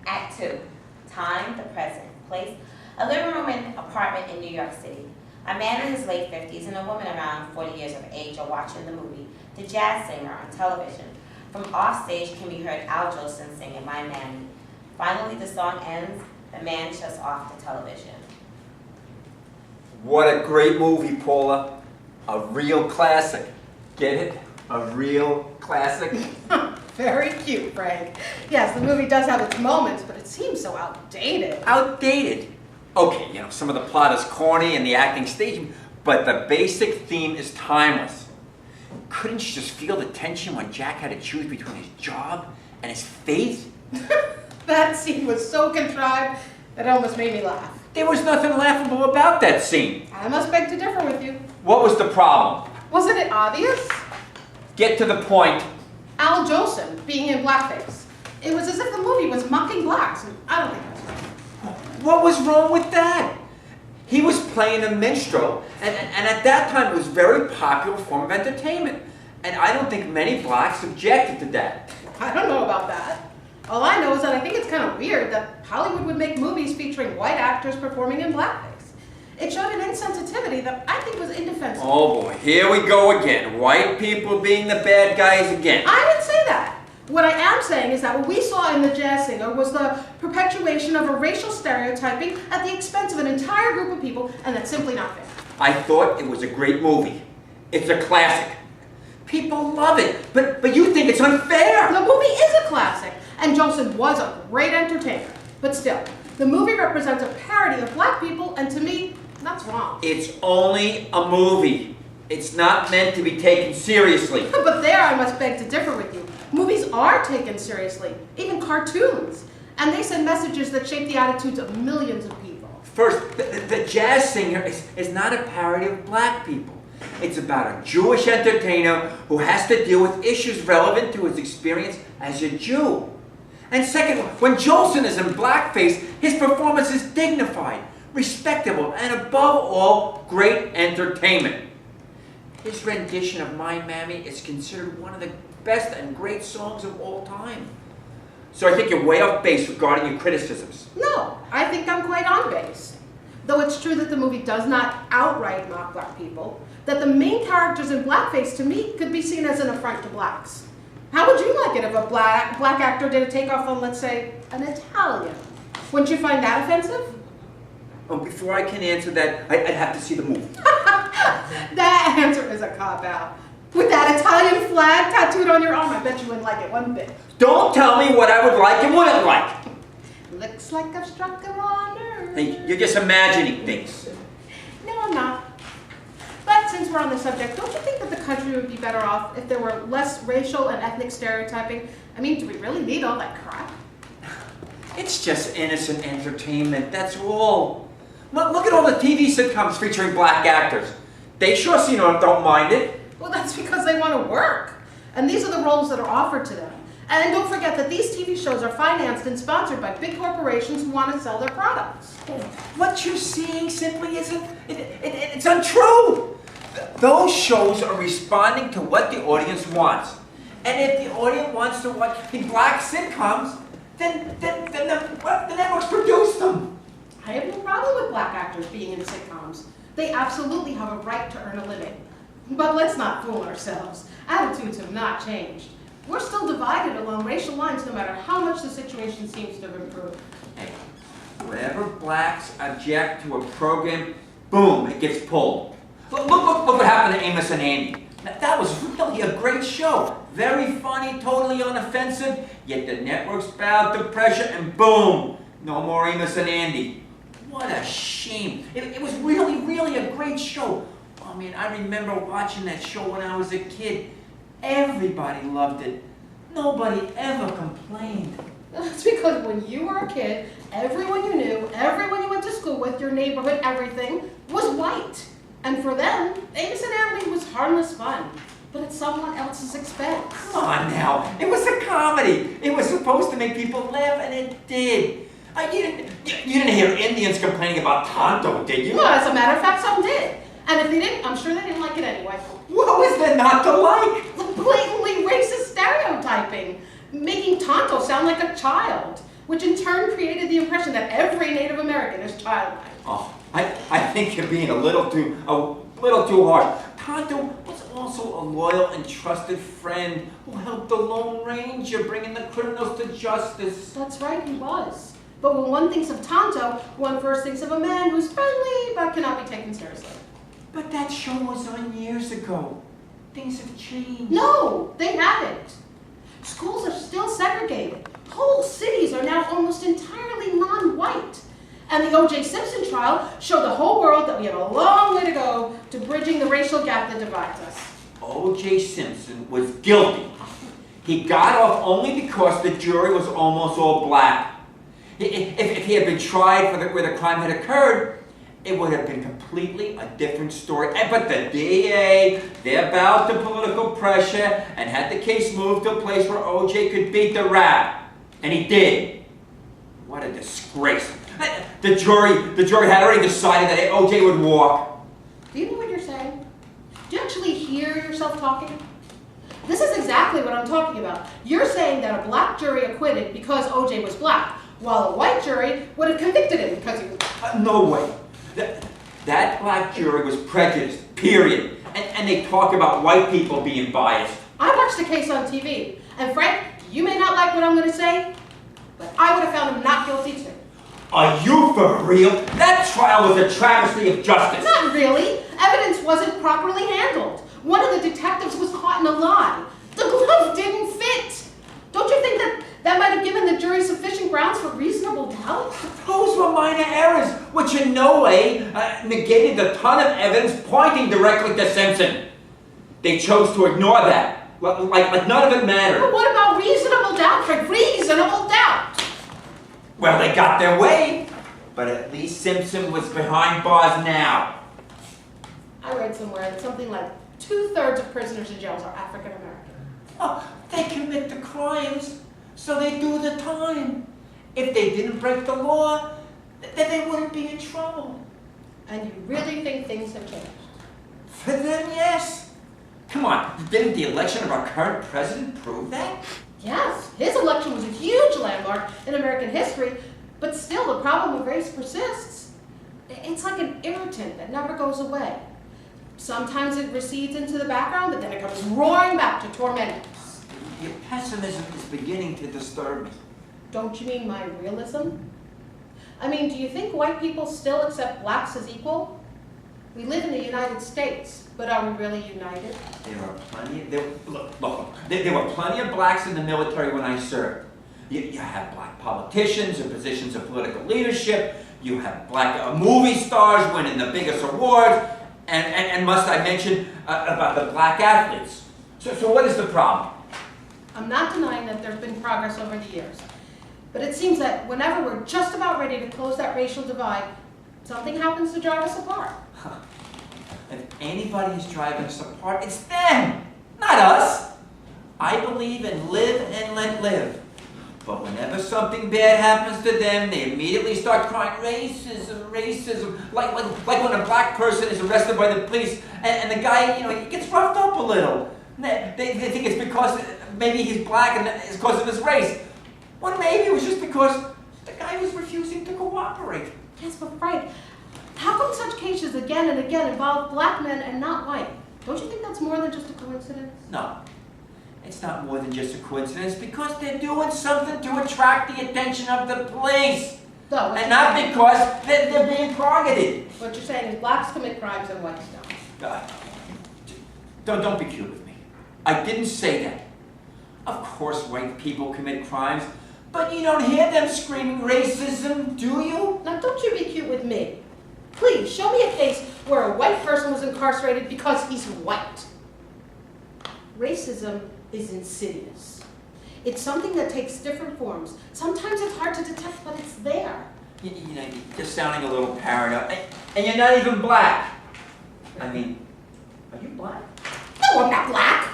Act 2. Time, the present. Place, a living room and apartment in New York City. A man in his late 50s and a woman around 40 years of age are watching the movie The Jazz Singer on television. From offstage can be heard Al Jolson singing My Mammy. Finally, the song ends. The man shuts off the television. What a great movie, Paula. A real classic. Get it? A real classic? Very cute, Frank. Yes, the movie does have its moments, but it seems so outdated. Outdated? Okay, some of the plot is corny and the acting staging, but the basic theme is timeless. Couldn't you just feel the tension when Jack had to choose between his job and his faith? That scene was so contrived, it almost made me laugh. There was nothing laughable about that scene. I must beg to differ with you. What was the problem? Wasn't it obvious? Get to the point. Al Jolson being in blackface. It was as if the movie was mocking blacks, and I don't think that's right. What was wrong with that? He was playing a minstrel, and at that time it was a very popular form of entertainment. And I don't think many blacks objected to that. I don't know about that. All I know is that I think it's kind of weird that Hollywood would make movies featuring white actors performing in blackface. It showed an insensitivity that I think was indefensible. Oh boy, here we go again. White people being the bad guys again. I didn't say that. What I am saying is that what we saw in The Jazz Singer was the perpetuation of a racial stereotyping at the expense of an entire group of people, and that's simply not fair. I thought it was a great movie. It's a classic. People love it, but you think it's unfair. The movie is a classic, and Jolson was a great entertainer. But still, the movie represents a parody of black people, and to me, that's wrong. It's only a movie. It's not meant to be taken seriously. But there I must beg to differ with you. Movies are taken seriously, even cartoons. And they send messages that shape the attitudes of millions of people. First, the Jazz Singer is not a parody of black people. It's about a Jewish entertainer who has to deal with issues relevant to his experience as a Jew. And second, when Jolson is in blackface, his performance is dignified, respectable, and above all, great entertainment. His rendition of My Mammy is considered one of the best and great songs of all time. So I think you're way off base regarding your criticisms. No, I think I'm quite on base. Though it's true that the movie does not outright mock black people, that the main characters in blackface to me could be seen as an affront to blacks. How would you like it if a black actor did a takeoff on, let's say, an Italian? Wouldn't you find that offensive? Oh, before I can answer that, I'd have to see the movie. That answer is a cop-out. With that Italian flag tattooed on your arm, I bet you wouldn't like it one bit. Don't tell me what I would like and wouldn't like. Looks like I've struck a raw nerve. Hey, you're just imagining things. No, I'm not. But since we're on the subject, don't you think that the country would be better off if there were less racial and ethnic stereotyping? I mean, do we really need all that crap? It's just innocent entertainment, that's all. Look at all the TV sitcoms featuring black actors. They sure don't mind it. Well, that's because they want to work. And these are the roles that are offered to them. And don't forget that these TV shows are financed and sponsored by big corporations who want to sell their products. What you're saying simply isn't, it's untrue. Those shows are responding to what the audience wants. And if the audience wants to watch the black sitcoms, then the networks produce them. I have no problem with black actors being in sitcoms. They absolutely have a right to earn a living. But let's not fool ourselves. Attitudes have not changed. We're still divided along racial lines no matter how much the situation seems to have improved. Hey, whenever blacks object to a program, boom, it gets pulled. Look what happened to Amos and Andy. Now, that was really a great show. Very funny, totally unoffensive, yet the networks bowed to pressure and boom, no more Amos and Andy. What a shame. It was really a great show. I mean, I remember watching that show when I was a kid. Everybody loved it. Nobody ever complained. That's because when you were a kid, everyone you knew, everyone you went to school with, your neighborhood, everything, was white. And for them, Amos and Andy was harmless fun, but at someone else's expense. Come on now, it was a comedy. It was supposed to make people laugh, and it did. You didn't hear Indians complaining about Tonto, did you? Well, as a matter of fact, some did. And if they didn't, I'm sure they didn't like it anyway. What was there not to like? The blatantly racist stereotyping, making Tonto sound like a child. which in turn created the impression that every Native American is childlike. Oh, I think you're being a little too harsh. Tonto was also a loyal and trusted friend who helped the Lone Ranger bring in the criminals to justice. That's right, he was. But when one thinks of Tonto, one first thinks of a man who's friendly but cannot be taken seriously. But that show was on years ago. Things have changed. No, they haven't. Schools are still segregated. Whole cities are now almost entirely non-white. And the O.J. Simpson trial showed the whole world that we have a long way to go to bridging the racial gap that divides us. O.J. Simpson was guilty. He got off only because the jury was almost all black. If he had been tried for where the crime had occurred, it would have been completely a different story. But the DA, they bowed to political pressure and had the case moved to a place where O.J. could beat the rap. And he did. What a disgrace. The jury had already decided that O.J. would walk. Do you know what you're saying? Do you actually hear yourself talking? This is exactly what I'm talking about. You're saying that a black jury acquitted because O.J. was black, while a white jury would have convicted him because he was black. No way. That black jury was prejudiced, period. And they talk about white people being biased. I watched the case on TV, and Frank, you may not like what I'm going to say, but I would have found him not guilty too. Are you for real? That trial was a travesty of justice. Not really. Evidence wasn't properly handled. One of the detectives was caught in a lie. The glove didn't fit. Don't you think that might have given the jury sufficient grounds for reasonable doubt? Those were minor errors, which in no way negated the ton of evidence pointing directly to Simpson. They chose to ignore that, like none of it mattered. But what about reasonable doubt, Frank? Reasonable doubt! Well, they got their way, but at least Simpson was behind bars now. I read somewhere that something like 2/3 of prisoners in jails are African American. Oh, they commit the crimes, so they do the time. If they didn't break the law, then they wouldn't be in trouble. And you really think things have changed? For them, yes. Come on, didn't the election of our current president prove that? Yes, his election was a huge landmark in American history, but still the problem of race persists. It's like an irritant that never goes away. Sometimes it recedes into the background, but then it comes roaring back to torment us. Your pessimism is beginning to disturb me. Don't you mean my realism? I mean, do you think white people still accept blacks as equal? We live in the United States, but are we really united? There were plenty of blacks in the military when I served. You have black politicians in positions of political leadership. You have black movie stars winning the biggest awards. And must I mention about the black athletes. So what is the problem? I'm not denying that there's been progress over the years. But it seems that whenever we're just about ready to close that racial divide, something happens to drive us apart. If anybody is driving us apart, it's them, not us. I believe in live and let live. But whenever something bad happens to them, they immediately start crying, racism, racism. Like when a black person is arrested by the police and the guy, he gets roughed up a little. They think it's because maybe he's black and it's because of his race. Well, maybe it was just because the guy was refusing to cooperate. Yes, but Frank, how come such cases again and again involve black men and not white? Don't you think that's more than just a coincidence? No, it's not more than just a coincidence because they're doing something to attract the attention of the police. And not because they're being targeted. What you're saying is blacks commit crimes and whites don't. Don't be cute with me. I didn't say that. Of course white people commit crimes, but you don't hear them screaming racism, do you? Now don't you be cute with me. Please, show me a case where a white person was incarcerated because he's white. Racism is insidious. It's something that takes different forms. Sometimes it's hard to detect, but it's there. You're sounding a little paranoid. And you're not even black. I mean, are you black? No, I'm not black.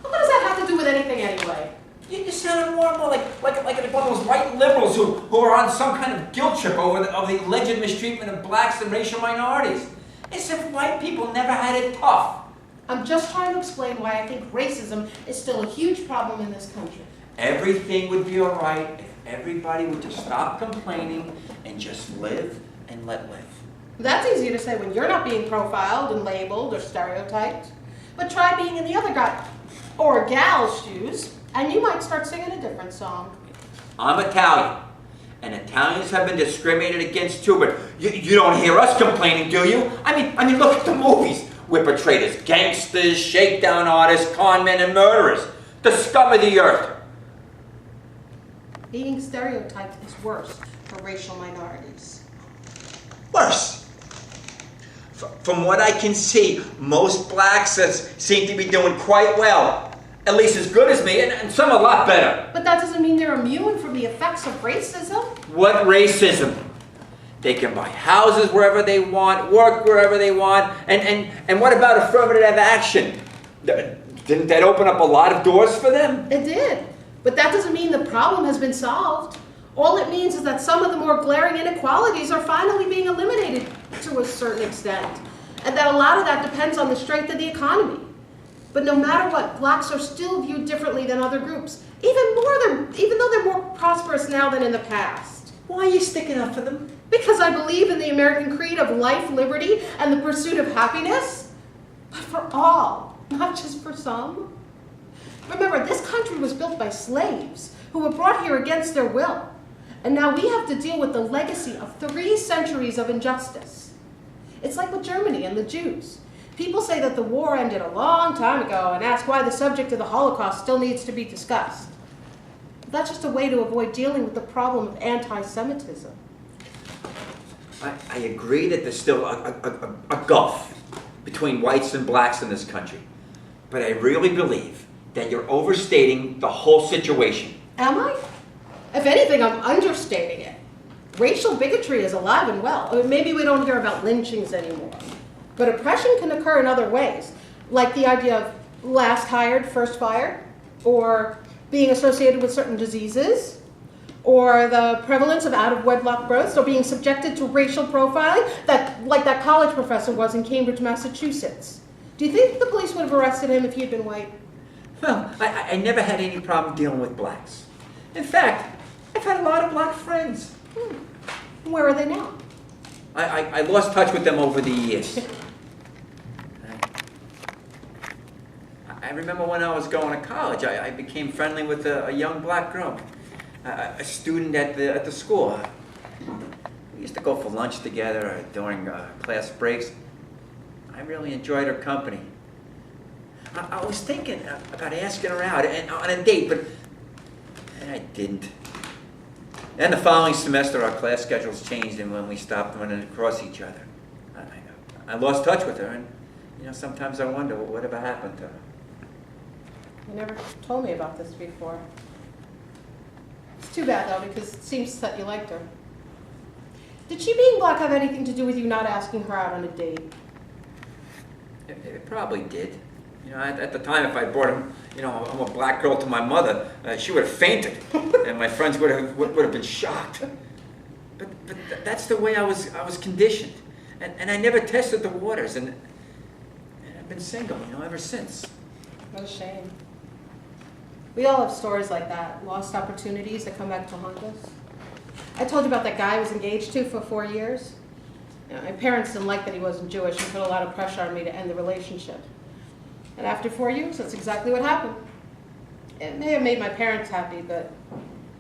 What does that have to do with anything anyway? You sounded more and more like one of those white liberals who are on some kind of guilt trip over the alleged mistreatment of blacks and racial minorities. As if white people never had it tough. I'm just trying to explain why I think racism is still a huge problem in this country. Everything would be all right if everybody would just stop complaining and just live and let live. That's easy to say when you're not being profiled and labeled or stereotyped. But try being in the other guy or gal's shoes, and you might start singing a different song. I'm Italian, and Italians have been discriminated against too, but you don't hear us complaining, do you? I mean, look at the movies. We're portrayed as gangsters, shakedown artists, con men, and murderers. The scum of the earth. Being stereotyped is worse for racial minorities. Worse. From what I can see, most blacks seem to be doing quite well. At least as good as me, and some a lot better. But that doesn't mean they're immune from the effects of racism. What racism? They can buy houses wherever they want, work wherever they want, and what about affirmative action? Didn't that open up a lot of doors for them? It did. But that doesn't mean the problem has been solved. All it means is that some of the more glaring inequalities are finally being eliminated to a certain extent, and that a lot of that depends on the strength of the economy. But no matter what, blacks are still viewed differently than other groups, even though they're more prosperous now than in the past. Why are you sticking up for them? Because I believe in the American creed of life, liberty, and the pursuit of happiness, but for all, not just for some. Remember, this country was built by slaves who were brought here against their will. And now we have to deal with the legacy of 3 centuries of injustice. It's like with Germany and the Jews. People say that the war ended a long time ago and ask why the subject of the Holocaust still needs to be discussed. That's just a way to avoid dealing with the problem of anti-Semitism. I agree that there's still a gulf between whites and blacks in this country. But I really believe that you're overstating the whole situation. Am I? If anything, I'm understating it. Racial bigotry is alive and well. I mean, maybe we don't hear about lynchings anymore. But oppression can occur in other ways, like the idea of last hired, first fired, or being associated with certain diseases, or the prevalence of out-of-wedlock births, or being subjected to racial profiling, like that college professor was in Cambridge, Massachusetts. Do you think the police would have arrested him if he had been white? Well, I never had any problem dealing with blacks. In fact, I've had a lot of black friends. Where are they now? I lost touch with them over the years. I remember when I was going to college, I became friendly with a young black girl, a student at the school. We used to go for lunch together during class breaks. I really enjoyed her company. I was thinking about asking her out on a date, but I didn't. Then the following semester, our class schedules changed, and when we stopped running across each other, I lost touch with her, and sometimes I wonder whatever happened to her. You never told me about this before. It's too bad, though, because it seems that you liked her. Did she being black have anything to do with you not asking her out on a date? It probably did. At the time, if I brought him, a black girl to my mother, she would have fainted, and my friends would have been shocked. But that's the way I was conditioned, and I never tested the waters, and I've been single, ever since. What a shame. We all have stories like that, lost opportunities that come back to haunt us. I told you about that guy I was engaged to for 4 years. My parents didn't like that he wasn't Jewish and put a lot of pressure on me to end the relationship. And after 4 years, that's exactly what happened. It may have made my parents happy, but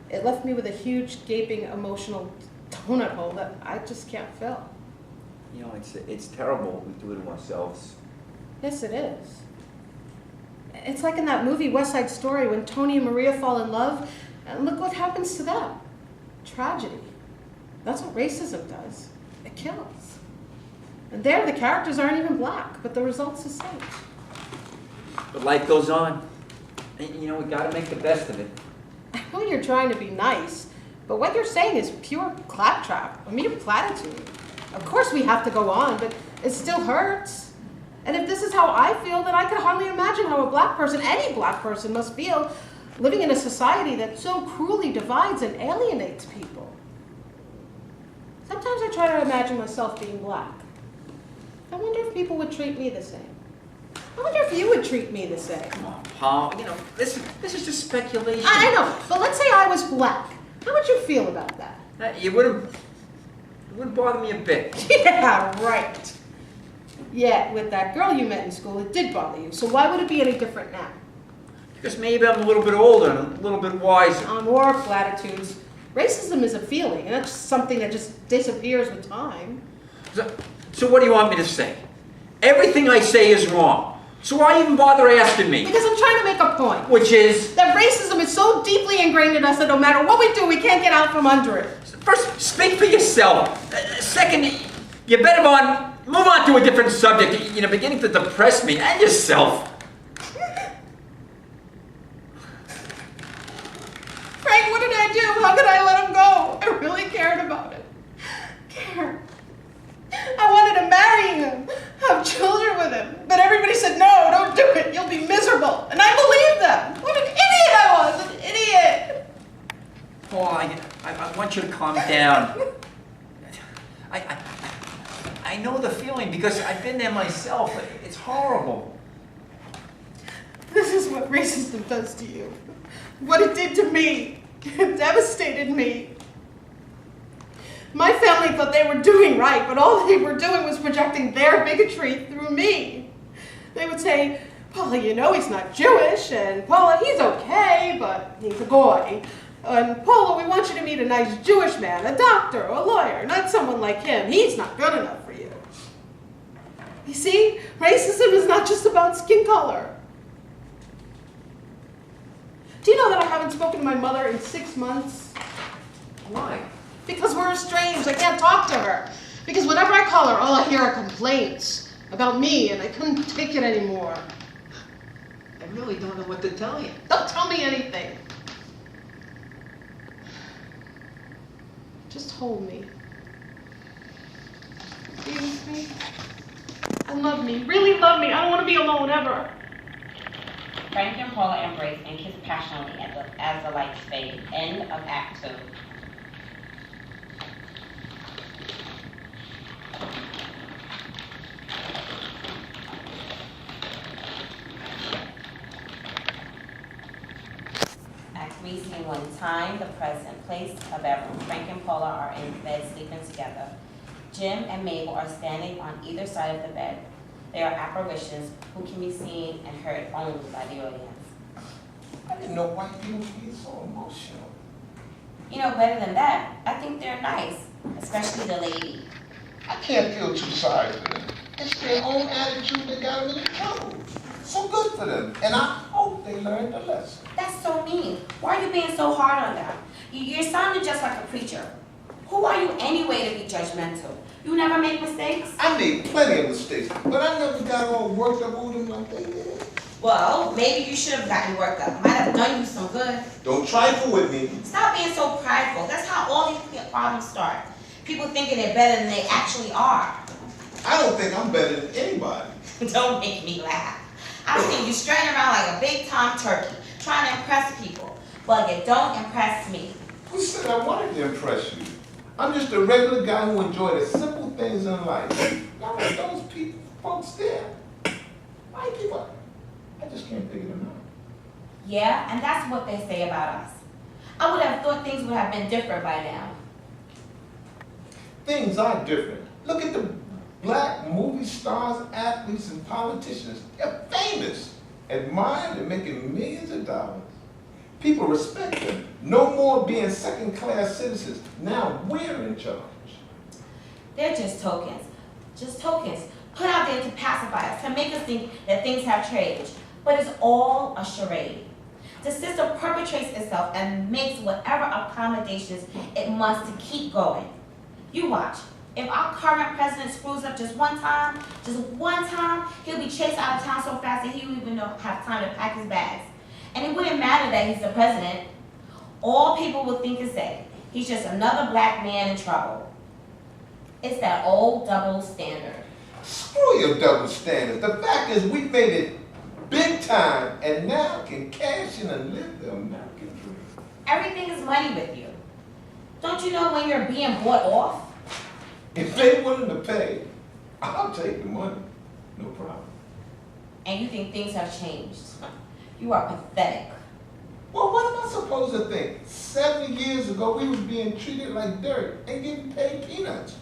it left me with a huge, gaping, emotional donut hole that I just can't fill. It's terrible what we do to ourselves. Yes, it is. It's like in that movie West Side Story when Tony and Maria fall in love, and look what happens to them. Tragedy. That's what racism does. It kills. And there, the characters aren't even black, but the result's the same. But life goes on. And, we got to make the best of it. I know you're trying to be nice, but what you're saying is pure claptrap, a mere platitude. Of course we have to go on, but it still hurts. And if this is how I feel, then I can hardly imagine how a black person, any black person, must feel living in a society that so cruelly divides and alienates people. Sometimes I try to imagine myself being black. I wonder if people would treat me the same. I wonder if you would treat me the same. Come on, Paul. This is just speculation. I know, but let's say I was black. How would you feel about that? It wouldn't bother me a bit. Yeah, right. Yeah, with that girl you met in school, it did bother you. So why would it be any different now? Because maybe I'm a little bit older and a little bit wiser. More platitudes. Racism is a feeling, and that's something that just disappears with time. So what do you want me to say? Everything I say is wrong. So why even bother asking me? Because I'm trying to make a point. Which is? That racism is so deeply ingrained in us that no matter what we do, we can't get out from under it. First, speak for yourself. Second, you better move on to a different subject. You're beginning to depress me and yourself. Frank, what did I do? How could I let him go? I really cared about it. Cared. I wanted to marry him, have children with him. But everybody said, no, don't do it. You'll be miserable. And I believed them. What an idiot I was, an idiot. Paul, I want you to calm down. I know the feeling because I've been there myself. It's horrible. This is what racism does to you. What it did to me. It devastated me. My family thought they were doing right, but all they were doing was projecting their bigotry through me. They would say, Paula, you know he's not Jewish, and Paula, he's okay, but he's a boy. And Paula, we want you to meet a nice Jewish man, a doctor or a lawyer, not someone like him. He's not good enough for you. You see, racism is not just about skin color. Do you know that I haven't spoken to my mother in 6 months? Why? Because we're estranged. I can't talk to her. Because whenever I call her, all I hear are complaints about me, and I couldn't take it anymore. I really don't know what to tell you. Don't tell me anything. Just hold me. Be with me. And love me. Really love me. I don't want to be alone ever. Frank and Paula embrace and kiss passionately as the lights fade. End of Act 2. Act 3, Scene 1. Time, the present, place, a bedroom. Frank and Paula are in bed sleeping together. Jim and Mabel are standing on either side of the bed. They are apparitions who can be seen and heard only by the audience. I didn't know white people could be so emotional. You know, better than that, I think they're nice, especially the lady. I can't feel too sorry for them. It's their own attitude that got them into trouble. So good for them, and I hope they learned the lesson. That's so mean. Why are you being so hard on them? You're sounding just like a preacher. Who are you anyway to be judgmental? You never make mistakes? I made plenty of mistakes, but I never got all worked up over them like they did. Well, maybe you should have gotten worked up. Might have done you some good. Don't trifle with me. Stop being so prideful. That's how all these problems start. People thinking they're better than they actually are. I don't think I'm better than anybody. Don't make me laugh. I've seen you straying around like a big Tom turkey, trying to impress people. But you don't impress me. Who said I wanted to impress you? I'm just a regular guy who enjoyed the simple things in life. Not like those people, folks there. White people, I just can't figure them out. Yeah, and that's what they say about us. I would have thought things would have been different by now. Things are different. Look at the black movie stars, athletes, and politicians. They're famous, admired, and making millions of dollars. People respect them. No more being second-class citizens. Now we're in charge. They're just tokens. Just tokens. Put out there to pacify us, to make us think that things have changed. But it's all a charade. The system perpetrates itself and makes whatever accommodations it must to keep going. You watch. If our current president screws up just one time, he'll be chased out of town so fast that he won't even have time to pack his bags. And it wouldn't matter that he's the president. All people will think is that he's just another black man in trouble. It's that old double standard. Screw your double standards. The fact is we made it big time and now can cash in and live the American dream. Everything is money with you. Don't you know when you're being bought off? If they're willing to pay, I'll take the money. No problem. And you think things have changed. You are pathetic. Well, what am I supposed to think? 70 years ago, we was being treated like dirt and getting paid peanuts.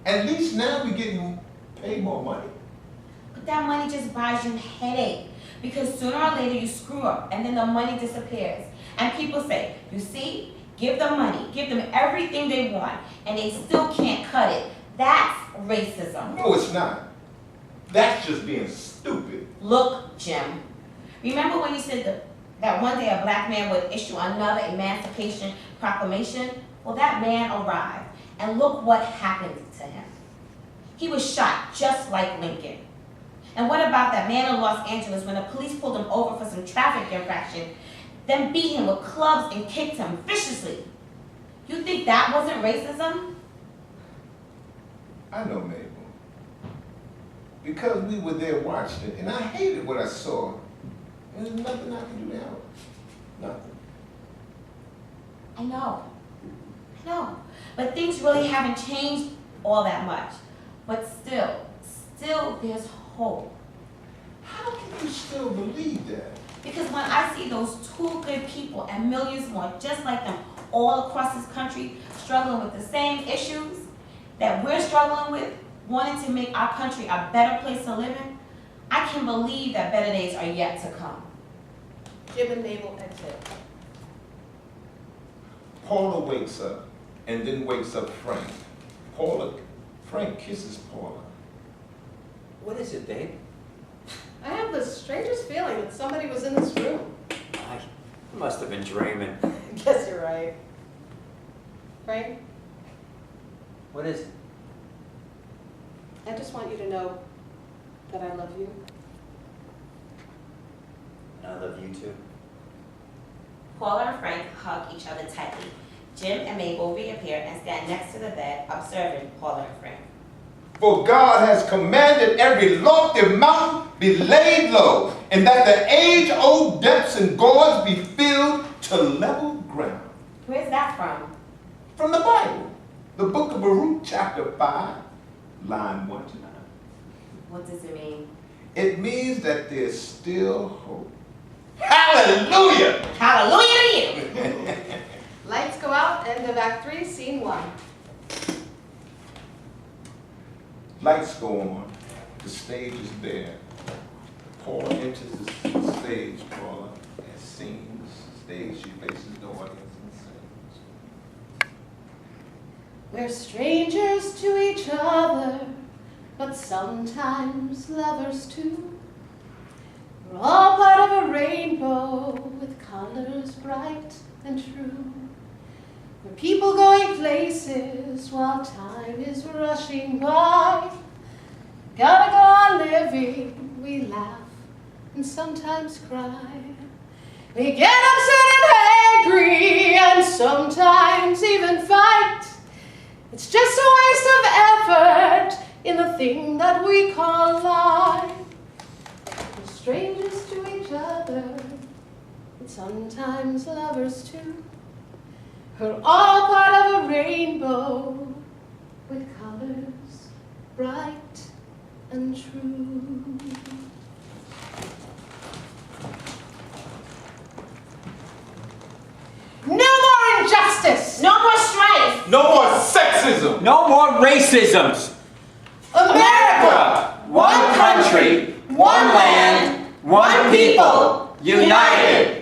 At least now we're getting paid more money. But that money just buys you a headache. Because sooner or later you screw up and then the money disappears. And people say, you see, give them money, give them everything they want, and they still can't cut it. That's racism. No, it's not. That's just being stupid. Look, Jim, remember when you said that one day a black man would issue another Emancipation Proclamation? Well, that man arrived, and look what happened to him. He was shot just like Lincoln. And what about that man in Los Angeles when the police pulled him over for some traffic infraction, then beat him with clubs and kicked him viciously? You think that wasn't racism? I know, Mabel. Because we were there watching it, and I hated what I saw. And there's nothing I can do to help. Nothing. I know. But things really haven't changed all that much. But still there's hope. How can you still believe that? Because when I see those two good people and millions more just like them all across this country struggling with the same issues that we're struggling with, wanting to make our country a better place to live in, I can believe that better days are yet to come. Jim and Mabel exit. Paula wakes up, and then wakes up Frank. Frank kisses Paula. What is it, babe? I have the strangest feeling that somebody was in this room. I must have been dreaming. Guess you're right. Frank, What is it? I just want you to know that I love you. I love you too. Paula and Frank hug each other tightly. Jim and Mabel reappear and stand next to the bed, observing Paula and Frank. For God has commanded every lofty mountain be laid low, and that the age-old depths and gorge be filled to level ground. Where's that from? From the Bible, the book of Baruch, chapter 5, line 1 to 9. What does it mean? It means that there's still hope. Hallelujah! Hallelujah to you! Lights go out, end of Act 3, Scene 1. Lights go on. The stage is bare. Paula enters the stage. Paula sings. Stage, she faces the audience and sings. We're strangers to each other, but sometimes lovers too. We're all part of a rainbow with colors bright and true. We're people going places while time is rushing by. Gotta go on living, we laugh and sometimes cry. We get upset and angry and sometimes even fight. It's just a waste of effort in the thing that we call life. We're strangers to each other, but sometimes lovers too. We're all part of a rainbow with colors bright and true. No more injustice! No more strife! No more sexism! No more racisms! America! One country, one land, one people, united!